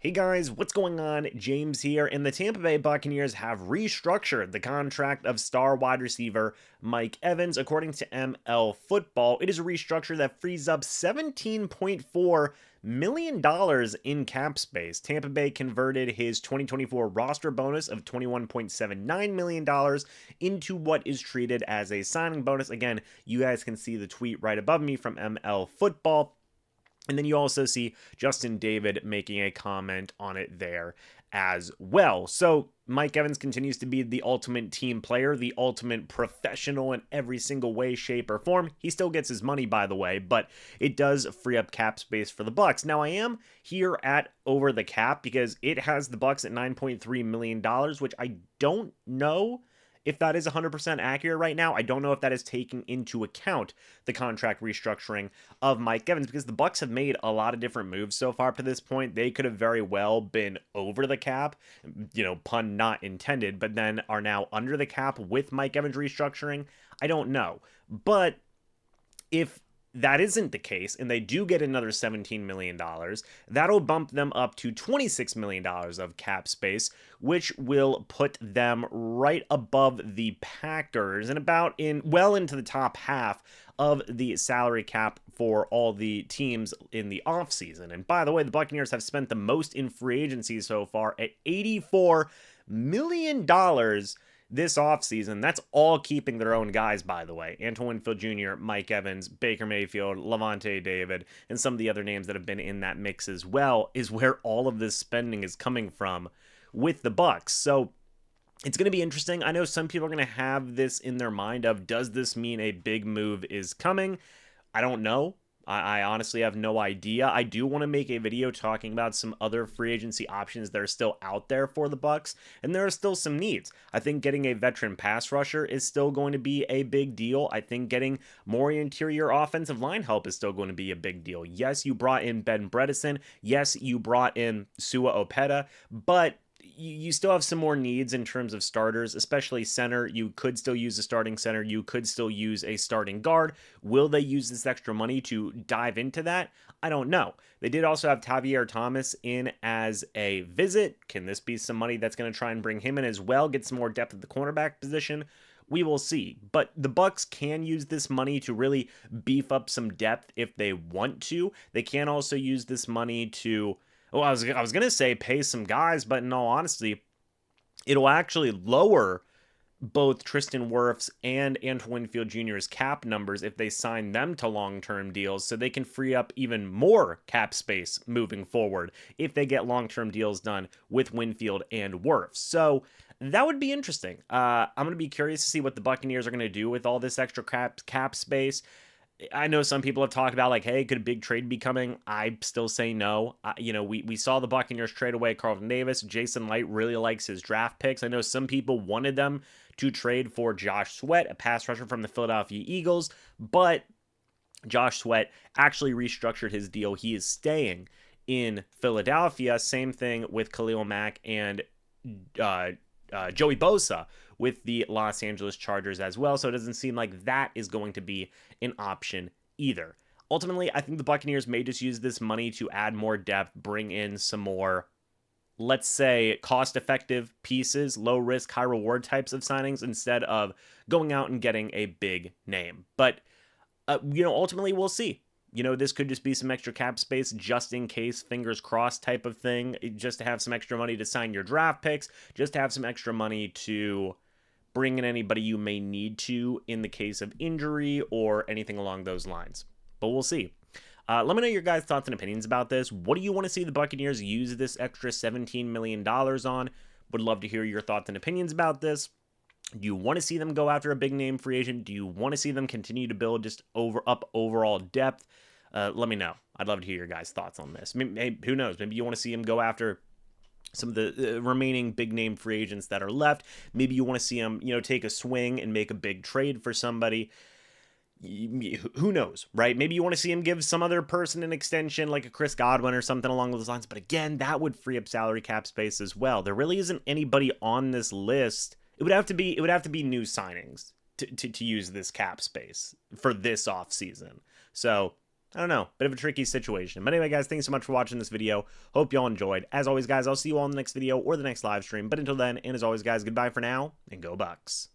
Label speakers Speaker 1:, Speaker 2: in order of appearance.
Speaker 1: Hey guys, what's going on? James here, and the Tampa Bay Buccaneers have restructured the contract of star wide receiver Mike Evans. According to ML Football, it is a restructure that frees up $17.4 million in cap space. Tampa Bay converted his 2024 roster bonus of $21.79 million into what is treated as a signing bonus. Again, you guys can see the tweet right above me from ML Football. And then you also see Justin David making a comment on it there as well. So Mike Evans continues to be the ultimate team player, the ultimate professional in every single way, shape, or form. He still gets his money, by the way, but it does free up cap space for the Bucs. Now, I am here at over the cap because it has the Bucs at $9.3 million, which I don't know if that is 100% accurate right now. I don't know if that is taking into account the contract restructuring of Mike Evans, because the Bucs have made a lot of different moves so far up to this point. They could have very well been over the cap, pun not intended, but then are now under the cap with Mike Evans restructuring. I don't know. But if that isn't the case, and they do get another $17 million, that'll bump them up to $26 million of cap space, which will put them right above the Packers and well into the top half of the salary cap for all the teams in the offseason. And by the way, the Buccaneers have spent the most in free agency so far at $84 million this offseason. That's all keeping their own guys, by the way. Antoine Winfield Jr., Mike Evans, Baker Mayfield, Lavonte David, and some of the other names that have been in that mix as well, is where all of this spending is coming from with the Bucs. So it's going to be interesting. I know some people are going to have this in their mind of, does this mean a big move is coming? I don't know. I honestly have no idea. I do want to make a video talking about some other free agency options that are still out there for the Bucs, and there are still some needs. I think getting a veteran pass rusher is still going to be a big deal. I think getting more interior offensive line help is still going to be a big deal. Yes, you brought in Ben Bredesen. Yes, you brought in Sua Opeta, but you still have some more needs in terms of starters, especially center. You could still use a starting center. You could still use a starting guard. Will they use this extra money to dive into that? I don't know. They did also have Tavier Thomas in as a visit. Can this be some money that's going to try and bring him in as well, get some more depth at the cornerback position? We will see. But the Bucs can use this money to really beef up some depth if they want to. They can also use this money to, well, I was going to say pay some guys, but in all honesty, it'll actually lower both Tristan Wirfs and Antoine Winfield Jr.'s cap numbers if they sign them to long-term deals, so they can free up even more cap space moving forward if they get long-term deals done with Winfield and Wirfs. So that would be interesting. I'm going to be curious to see what the Buccaneers are going to do with all this extra cap space. I know some people have talked about, like, hey, could a big trade be coming? I still say no. We saw the Buccaneers trade away Carlton Davis. Jason Light really likes his draft picks. I know some people wanted them to trade for Josh Sweat, a pass rusher from the Philadelphia Eagles, but Josh Sweat actually restructured his deal. He is staying in Philadelphia. Same thing with Khalil Mack and Joey Bosa with the Los Angeles Chargers as well. So it doesn't seem like that is going to be an option either. Ultimately, I think the Buccaneers may just use this money to add more depth, bring in some more, let's say, cost-effective pieces, low-risk, high-reward types of signings, instead of going out and getting a big name. But, ultimately, we'll see. This could just be some extra cap space just in case, fingers crossed type of thing, just to have some extra money to sign your draft picks, just to have some extra money to bring in anybody you may need to in the case of injury or anything along those lines. But we'll see. Let me know your guys' thoughts and opinions about this. What do you want to see the Buccaneers use this extra $17 million on? Would love to hear your thoughts and opinions about this. Do you want to see them go after a big name free agent? Do you want to see them continue to build just up overall depth? Let me know. I'd love to hear your guys' thoughts on this. Maybe, who knows? Maybe you want to see them go after some of the remaining big name free agents that are left. Maybe you want to see them, take a swing and make a big trade for somebody. Who knows, right? Maybe you want to see him give some other person an extension, like a Chris Godwin or something along those lines. But again, that would free up salary cap space as well. There really isn't anybody on this list. It would have to be new signings to use this cap space for this offseason. So I don't know, bit of a tricky situation. But anyway, guys, thanks so much for watching this video. Hope y'all enjoyed. As always, guys, I'll see you all in the next video or the next live stream. But until then, and as always, guys, goodbye for now, and go Bucs.